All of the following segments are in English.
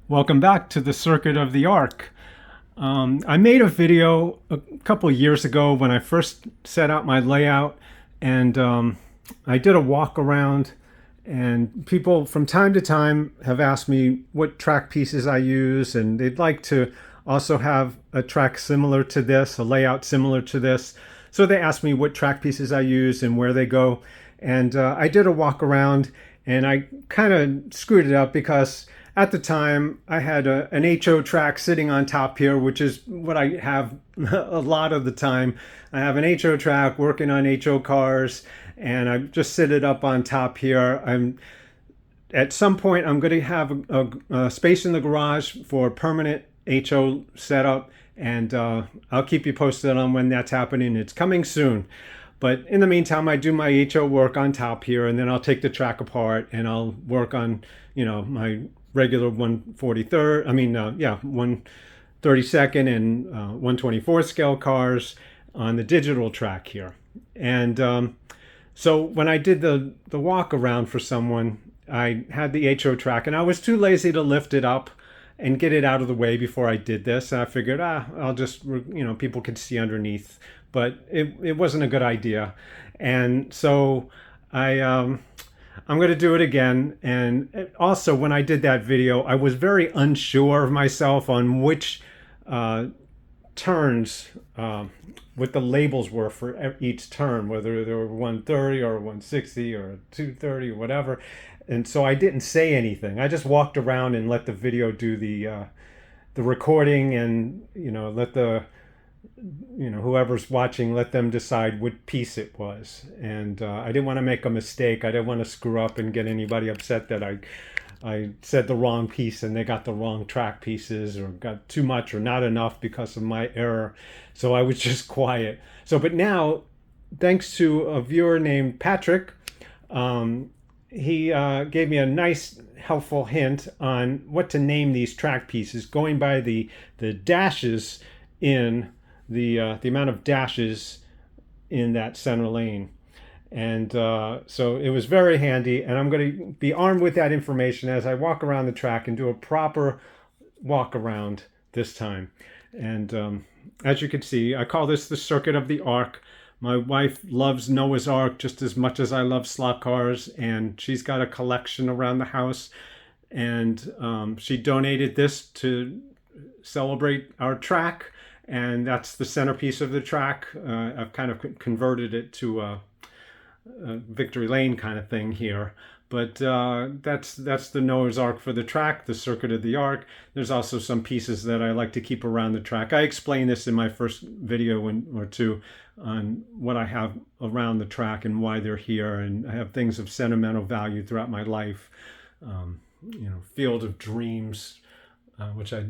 Welcome back to the Circuit of the Ark. I made a video a couple of years ago when I first set out my layout, and I did a walk around. And people from time to time have asked me what track pieces I use, and they'd like to also have a track similar to this, a layout similar to this. So they asked me what track pieces I use and where they go. And I did a walk around, and I kind of screwed it up because at the time I had an HO track sitting on top here, which is what I have a lot of the time. I have an HO track working on HO cars, and I just sit it up on top here. I'm At some point I'm going to have a space in the garage for a permanent HO setup, and I'll keep you posted on when that's happening. It's coming soon. But in the meantime, I do my HO work on top here, and then I'll take the track apart and I'll work on, my regular 143rd, 132nd and 124th scale cars on the digital track here. And so when I did the walk around for someone, I had the HO track, and I was too lazy to lift it up and get it out of the way before I did this. And I figured, I'll just, people could see underneath, but it wasn't a good idea. And so I'm going to do it again. And also, when I did that video, I was very unsure of myself on which turns, what the labels were for each turn, whether they were 130 or 160 or 230 or whatever. And so I didn't say anything. I just walked around and let the video do the recording, and let the whoever's watching, let them decide what piece it was. And I didn't want to make a mistake. I didn't want to screw up and get anybody upset that I said the wrong piece and they got the wrong track pieces, or got too much or not enough because of my error. So I was just quiet. But now, thanks to a viewer named Patrick, he gave me a nice, helpful hint on what to name these track pieces, going by the dashes in the amount of dashes in that center lane. And so it was very handy, and I'm going to be armed with that information as I walk around the track and do a proper walk around this time. And as you can see, I call this the Circuit of the Ark. My wife loves Noah's Ark just as much as I love slot cars, and she's got a collection around the house. And she donated this to celebrate our track, and that's the centerpiece of the track. I've kind of converted it to a Victory Lane kind of thing here. But that's the Noah's Ark for the track, the Circuit of the Ark. There's also some pieces that I like to keep around the track. I explained this in my first video or two on what I have around the track and why they're here. And I have things of sentimental value throughout my life. Field of Dreams, which I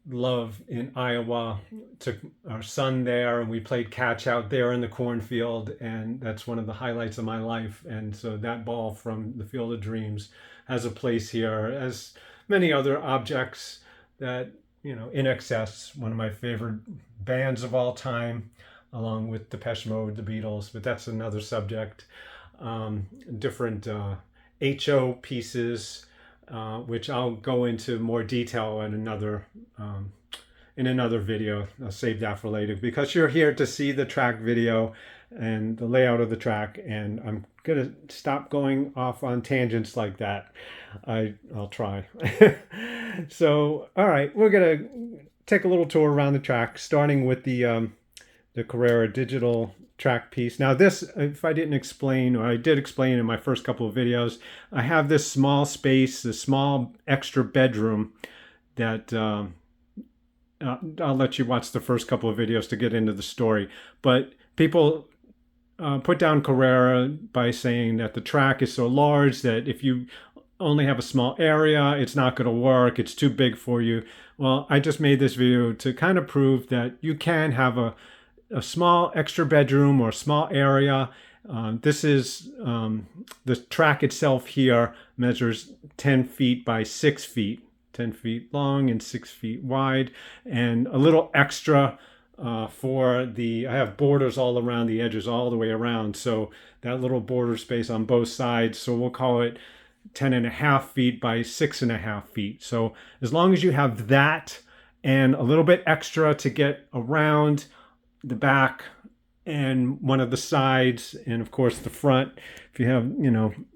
love, in Iowa. Took our son there and we played catch out there in the cornfield, and that's one of the highlights of my life. And so that ball from the Field of Dreams has a place here, as many other objects that, In Excess, one of my favorite bands of all time, along with Depeche Mode, the Beatles, but that's another subject. Different HO pieces, which I'll go into more detail in another video. I'll save that for later, because you're here to see the track video and the layout of the track, and I'm gonna stop going off on tangents like that. I'll try. So, all right, we're gonna take a little tour around the track, starting with the Carrera digital track piece. Now this, if I didn't explain, or I did explain in my first couple of videos, I have this small space, this small extra bedroom that I'll let you watch the first couple of videos to get into the story. But people put down Carrera by saying that the track is so large that if you only have a small area, it's not going to work, it's too big for you. Well, I just made this video to kind of prove that you can have a small extra bedroom or a small area. This is the track itself here measures 10 feet by 6 feet, 10 feet long and 6 feet wide, and a little extra I have borders all around the edges all the way around, so that little border space on both sides, so we'll call it 10.5 feet by 6.5 feet. So as long as you have that and a little bit extra to get around the back and one of the sides, and of course the front, if you have,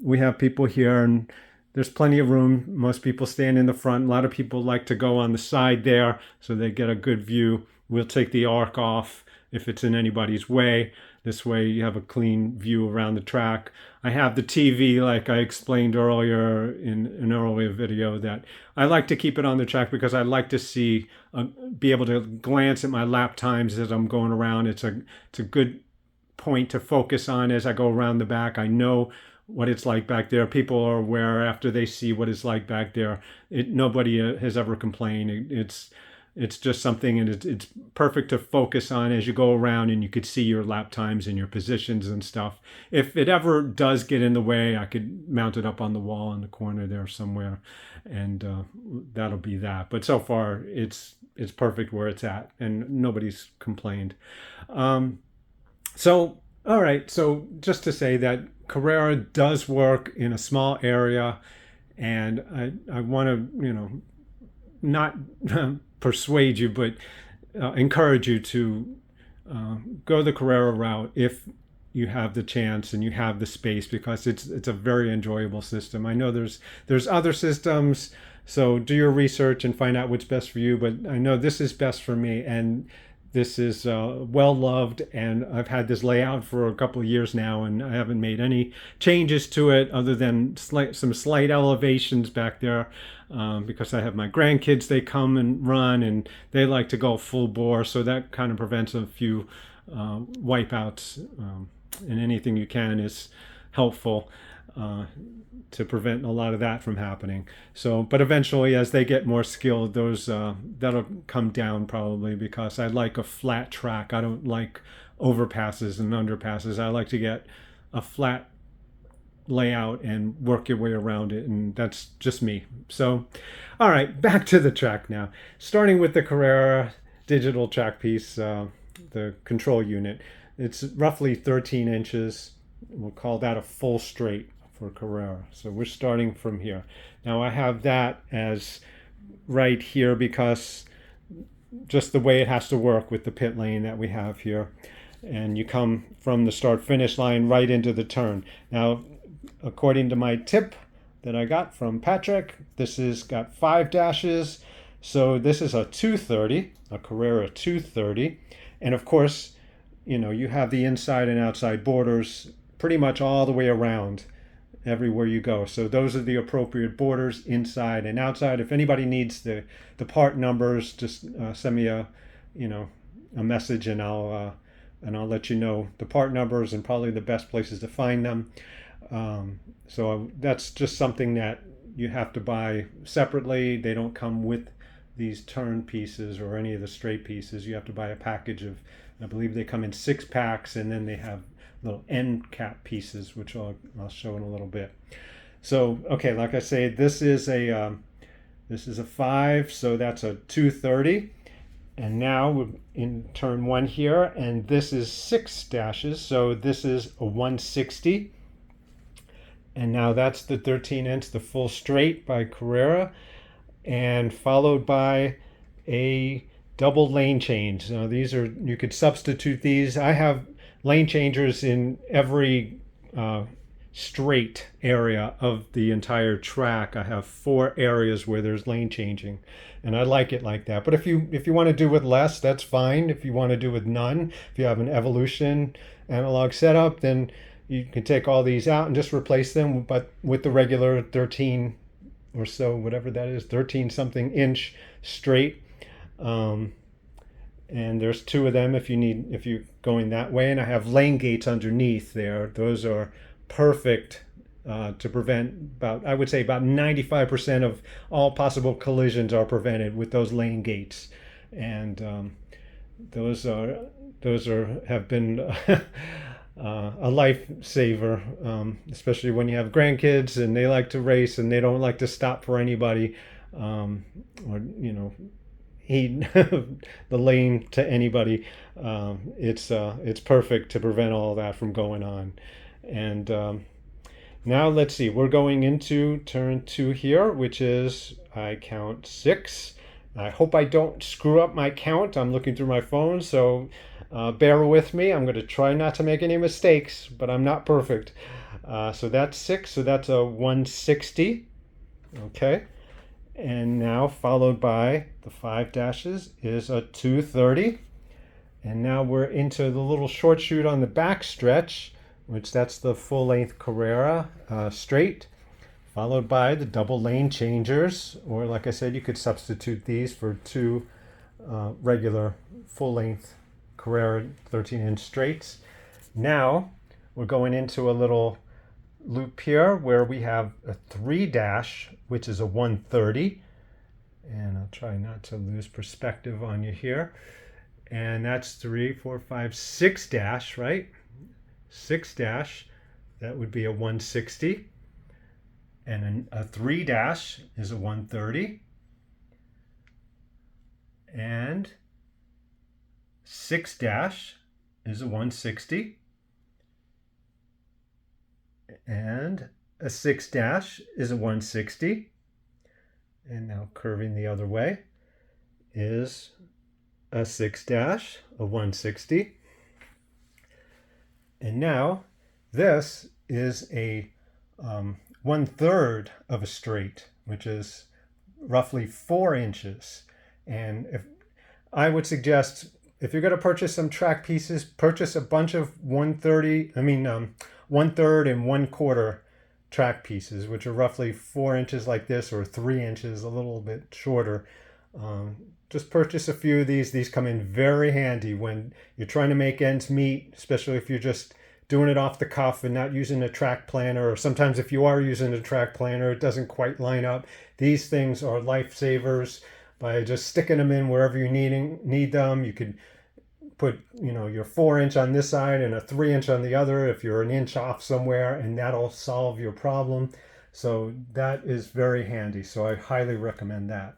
we have people here and there's plenty of room. Most people stand in the front. A lot of people like to go on the side there so they get a good view. We'll take the arc off if it's in anybody's way. This way you have a clean view around the track. I have the TV, like I explained earlier in an earlier video, that I like to keep it on the track because I like to see, be able to glance at my lap times as I'm going around. It's a good point to focus on as I go around the back. I know what it's like back there. People are aware after they see what it's like back there. Nobody has ever complained. It's just something, and it's perfect to focus on as you go around, and you could see your lap times and your positions and stuff. If it ever does get in the way, I could mount it up on the wall in the corner there somewhere, and that'll be that. But so far, it's perfect where it's at, and nobody's complained. So, all right. So just to say that Carrera does work in a small area, and I want to, not persuade you, but encourage you to go the Carrera route if you have the chance and you have the space, because it's a very enjoyable system. I know there's other systems, so do your research and find out what's best for you. But I know this is best for me, and this is well loved, and I've had this layout for a couple of years now, and I haven't made any changes to it other than some slight elevations back there, because I have my grandkids. They come and run, and they like to go full bore, so that kind of prevents a few wipeouts, and anything you can is helpful to prevent a lot of that from happening. So, but eventually, as they get more skilled, those that'll come down probably, because I like a flat track. I don't like overpasses and underpasses. I like to get a flat layout and work your way around it, and that's just me. So, all right, back to the track now. Starting with the Carrera digital track piece, the control unit. It's roughly 13 inches. We'll call that a full straight for Carrera. So we're starting from here. Now I have that as right here because just the way it has to work with the pit lane that we have here. And you come from the start finish line right into the turn. Now, according to my tip that I got from Patrick, this has got 5 dashes. So this is a 230, a Carrera 230. And of course, you have the inside and outside borders pretty much all the way around everywhere you go. So those are the appropriate borders, inside and outside. If anybody needs the part numbers, just send me a message, and I'll let you know the part numbers and probably the best places to find them. So that's just something that you have to buy separately. They don't come with these turn pieces or any of the straight pieces. You have to buy a package of, I believe they come in 6 packs, and then they have little end cap pieces, which I'll show in a little bit. So, okay, like I say, this is a 5, so that's a 230. And now we're in turn 1 here, and this is 6 dashes, so this is a 160. And now that's the 13-inch, the full straight by Carrera, and followed by a double lane change. Now these are, you could substitute these. I have lane changers in every straight area of the entire track. I have 4 areas where there's lane changing, and I like it like that. But if you want to do with less, that's fine. If you want to do with none, if you have an Evolution analog setup, then you can take all these out and just replace them, but with the regular 13 or so, whatever that is, 13 something inch straight. And there's 2 of them if you're going that way. And I have lane gates underneath there. Those are perfect to prevent I would say about 95% of all possible collisions are prevented with those lane gates. And those have been a lifesaver, especially when you have grandkids and they like to race and they don't like to stop for anybody, or heed the lane to anybody. It's perfect to prevent all that from going on. And Now let's see, we're going into turn 2 here, which is, I count 6. I hope I don't screw up my count. I'm looking through my phone, so bear with me. I'm going to try not to make any mistakes, but I'm not perfect. So that's 6, so that's a 160. Okay. And now followed by the 5 dashes is a 230. And now we're into the little short shoot on the back stretch, which that's the full length Carrera straight, followed by the double lane changers, or like I said, you could substitute these for 2 regular full length Carrera 13-inch straights. Now we're going into a little loop here where we have a 3 dash, which is a 130. And I'll try not to lose perspective on you here. And that's 3, 4, 5, 6 dash, right? 6 dash, that would be a 160. And a 3 dash is a 130. And 6 dash is a 160. And a 6 dash is a 160. And now curving the other way is a 6 dash, a 160. And now this is a 1/3 of a straight, which is roughly 4 inches. And if I would suggest, if you're going to purchase some track pieces, purchase a bunch of 1/3 and 1/4 track pieces, which are roughly 4 inches like this, or 3 inches, a little bit shorter. Just purchase a few of these. These come in very handy when you're trying to make ends meet, especially if you're just doing it off the cuff and not using a track planner, or sometimes if you are using a track planner, it doesn't quite line up. These things are lifesavers by just sticking them in wherever you need them. You could put, your 4-inch on this side and a 3-inch on the other if you're an inch off somewhere, and that'll solve your problem. So that is very handy. So I highly recommend that.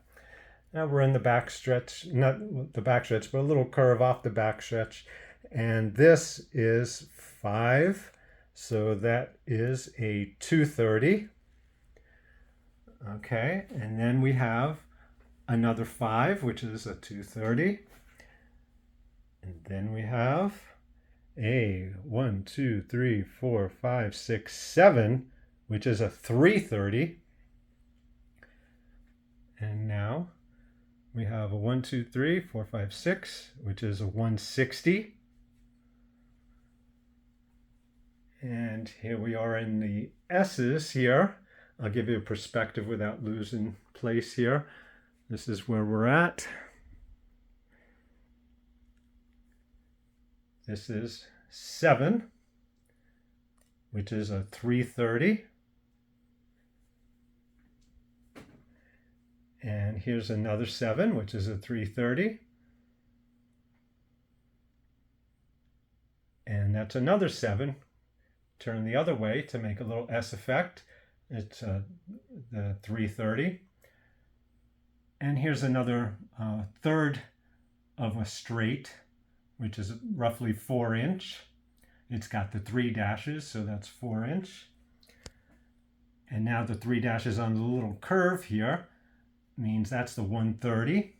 Now we're in the back stretch, not the back stretch, but a little curve off the back stretch. And this is 5. So that is a 230. Okay, and then we have another 5, which is a 230. And then we have a 1, 2, 3, 4, 5, 6, 7, which is a 330. And now we have a 1, 2, 3, 4, 5, 6, which is a 160. And here we are in the S's here. I'll give you a perspective without losing place here. This is where we're at. This is 7, which is a 330. And here's another 7, which is a 330. And that's another 7. Turn the other way to make a little S effect. It's the 330. And here's another third of a straight, which is roughly 4-inch. It's got the 3 dashes, so that's 4-inch. And now the 3 dashes on the little curve here means that's the 130.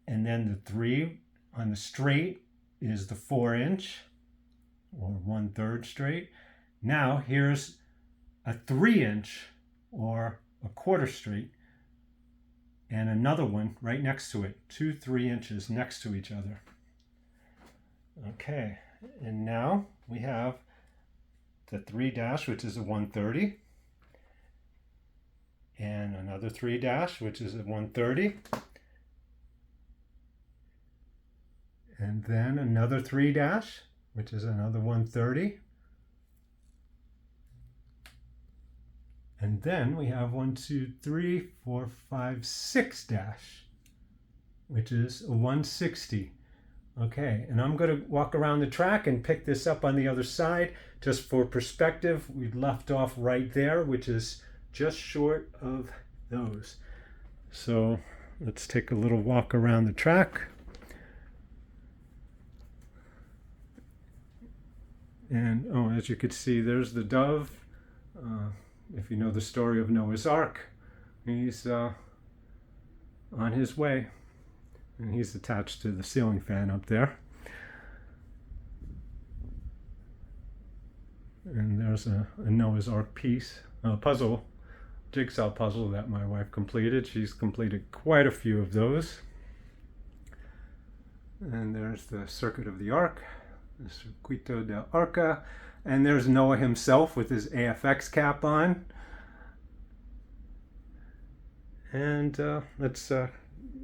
And then the 3 on the straight is the 4-inch, or 1/3 straight. Now here's a 3-inch, or a 1/4 straight, and another one right next to it, 2 3-inches next to each other. Okay, and now we have the 3 dash, which is a 130, and another 3 dash, which is a 130, and then another 3 dash, which is another 130, and then we have 1, 2, 3, 4, 5, 6 dash, which is a 160. Okay, and I'm going to walk around the track and pick this up on the other side. Just for perspective, we left off right there, which is just short of those. So let's take a little walk around the track. And as you can see, there's the dove If you know the story of Noah's Ark, he's on his way, and he's attached to the ceiling fan up there. And there's a Noah's Ark piece, a puzzle, jigsaw puzzle that my wife completed. She's completed quite a few of those. And there's the Circuit of the Ark, the Circuito del Arca. And there's Noah himself with his AFX cap on. And let's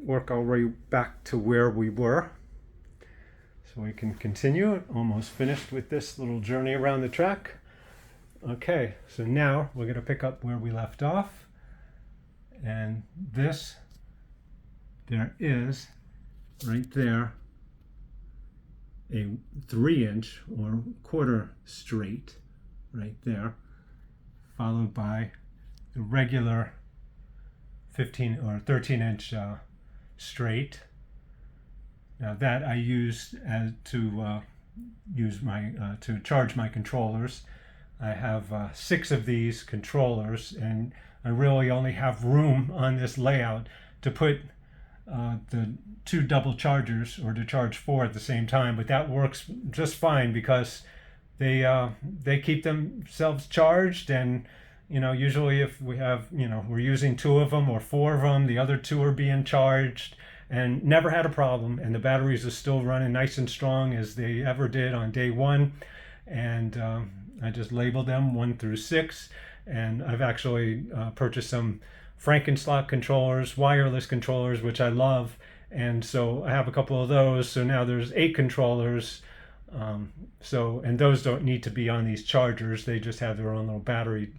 work our way back to where we were. So we can continue. Almost finished with this little journey around the track. Okay, so now we're going to pick up where we left off. And this, there is, right there, a 3-inch or quarter straight right there, followed by a regular 15 or 13-inch straight. Now that I use as to to charge my controllers. I have 6 of these controllers, and I really only have room on this layout to put the 2 double chargers, or to charge 4 at the same time. But that works just fine because they keep themselves charged, and usually if we have we're using 2 of them or 4 of them, the other 2 are being charged, and never had a problem, and the batteries are still running nice and strong as they ever did on day 1. And I just labeled them 1 through 6, and I've actually purchased some Frankenslot controllers, wireless controllers, which I love, and so I have a couple of those. So now there's 8 controllers. And those don't need to be on these chargers; they just have their own little battery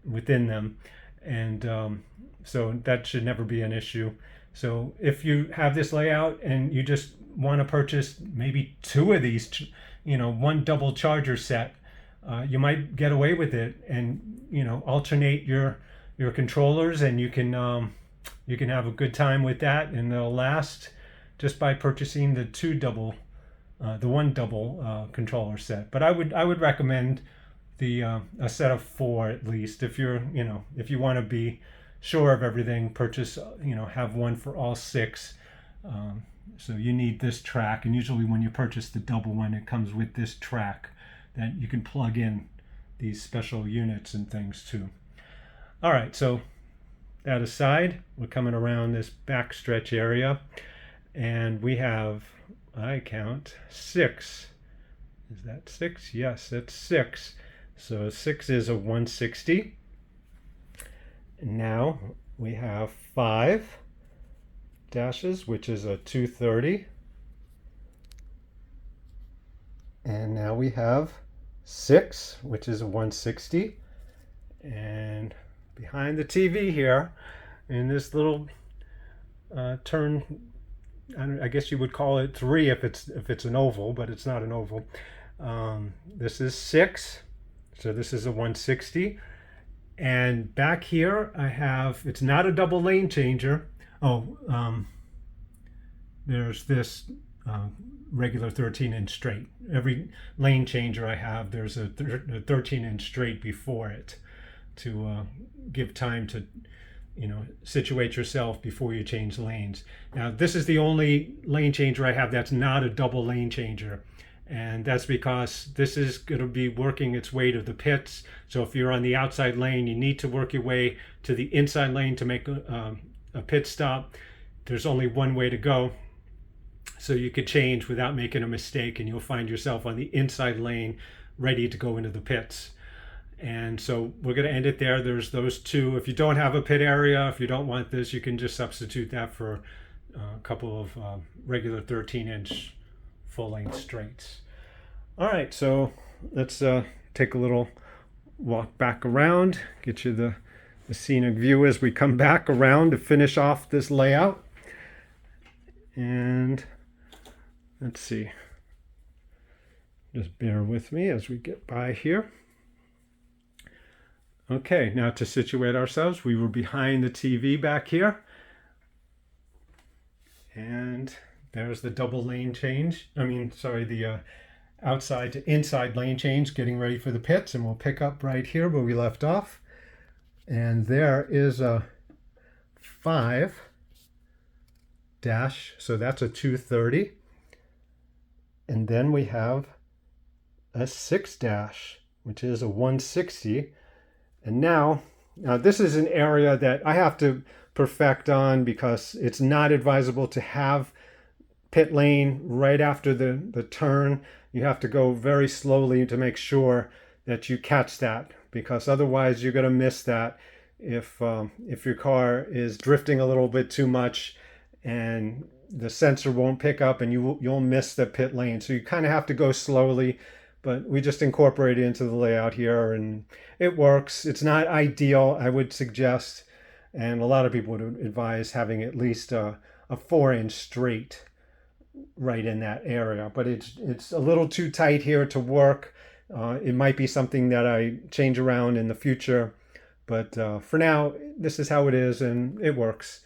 within them, and so that should never be an issue. So if you have this layout and you just want to purchase maybe 2 of these, 1 double charger set, you might get away with it, and alternate your controllers, and you can have a good time with that, and they'll last just by purchasing the 1 double controller set. But I would recommend a set of 4 at least. If if you want to be sure of everything, purchase have one for all 6. So you need this track, and usually when you purchase the double one, it comes with this track that you can plug in these special units and things too. All right, so that aside, we're coming around this back stretch area, and we have, I count, 6. Is that 6? Yes, that's 6. So 6 is a 160. Now we have 5 dashes, which is a 230. And now we have 6, which is a 160. And behind the TV here, in this little turn, I guess you would call it 3 if it's an oval, but it's not an oval. This is 6, so this is a 160. And back here I have, it's not a double lane changer. There's this regular 13-inch straight. Every lane changer I have, there's a 13-inch straight before it to give time to situate yourself before you change lanes. Now this is the only lane changer I have that's not a double lane changer, and that's because this is going to be working its way to the pits. So if you're on the outside lane, you need to work your way to the inside lane to make a pit stop. There's only one way to go, so you could change without making a mistake, and you'll find yourself on the inside lane ready to go into the pits. And so we're going to end it there. There's those 2. If you don't have a pit area, if you don't want this, you can just substitute that for a couple of regular 13-inch full-length straights. All right, so let's take a little walk back around, get you the scenic view as we come back around to finish off this layout. And let's see. Just bear with me as we get by here. Okay, now to situate ourselves, we were behind the TV back here. And there's the double lane change. The outside to inside lane change, getting ready for the pits, and we'll pick up right here where we left off. And there is a 5 dash, so that's a 230. And then we have a 6 dash, which is a 160. And now this is an area that I have to perfect on because it's not advisable to have pit lane right after the turn. You have to go very slowly to make sure that you catch that, because otherwise you're going to miss that if your car is drifting a little bit too much and the sensor won't pick up, and you'll miss the pit lane. So you kind of have to go slowly, but we just incorporate it into the layout here and it works. It's not ideal, I would suggest, and a lot of people would advise having at least a 4-inch straight right in that area, but it's a little too tight here to work. It might be something that I change around in the future, but for now this is how it is and it works.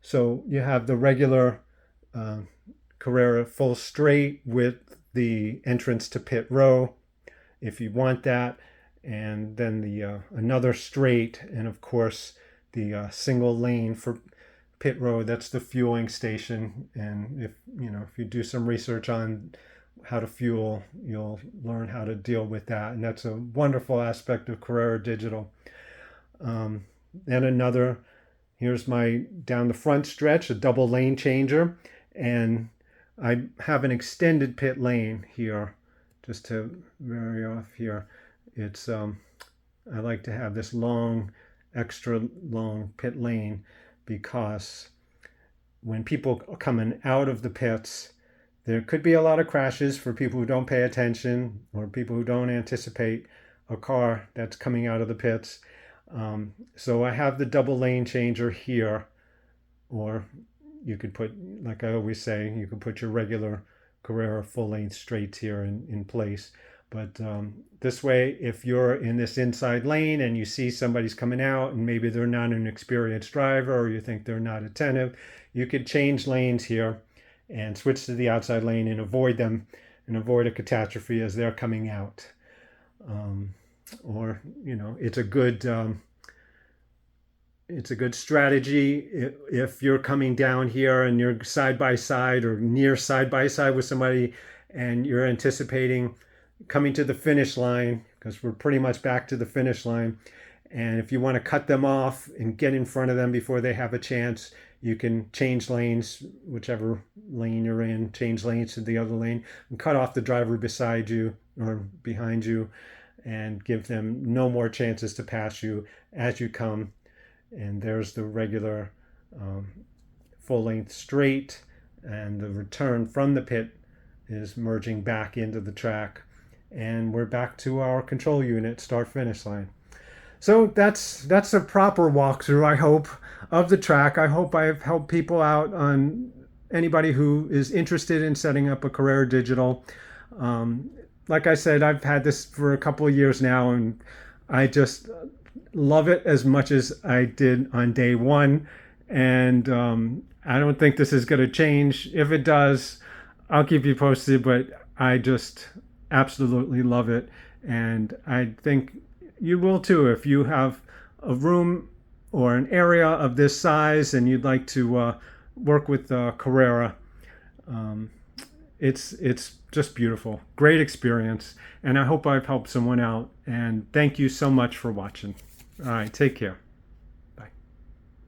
So you have the regular Carrera full straight with the entrance to pit row if you want that, and then the another straight, and of course the single lane for pit road. That's the fueling station, and if you do some research on how to fuel, you'll learn how to deal with that, and that's a wonderful aspect of Carrera Digital. And another, here's my down the front stretch, a double lane changer, and I have an extended pit lane here, just to vary off here. It's I like to have this long, extra long pit lane, because when people are coming out of the pits, there could be a lot of crashes for people who don't pay attention or people who don't anticipate a car that's coming out of the pits. So I have the double lane changer here, or you could put, like I always say, you could put your regular Carrera full length straights here in place. But this way, if you're in this inside lane and you see somebody's coming out and maybe they're not an experienced driver, or you think they're not attentive, you could change lanes here and switch to the outside lane and avoid them and avoid a catastrophe as they're coming out. Or it's a good strategy if you're coming down here and you're side by side or near side by side with somebody and you're anticipating coming to the finish line, because we're pretty much back to the finish line. And if you want to cut them off and get in front of them before they have a chance, you can change lanes, whichever lane you're in, change lanes to the other lane and cut off the driver beside you or behind you and give them no more chances to pass you as you come. And there's the regular full length straight, and the return from the pit is merging back into the track, and we're back to our control unit start finish line. So that's a proper walkthrough, I hope, of the track. I hope I've helped people out, on anybody who is interested in setting up a Carrera Digital. Like I said, I've had this for a couple of years now, and I just love it as much as I did on day one. And I don't think this is going to change. If it does, I'll keep you posted, but I just absolutely love it. And I think you will too, if you have a room or an area of this size and you'd like to work with Carrera. It's just beautiful. Great experience. And I hope I've helped someone out. And thank you so much for watching. All right, take care.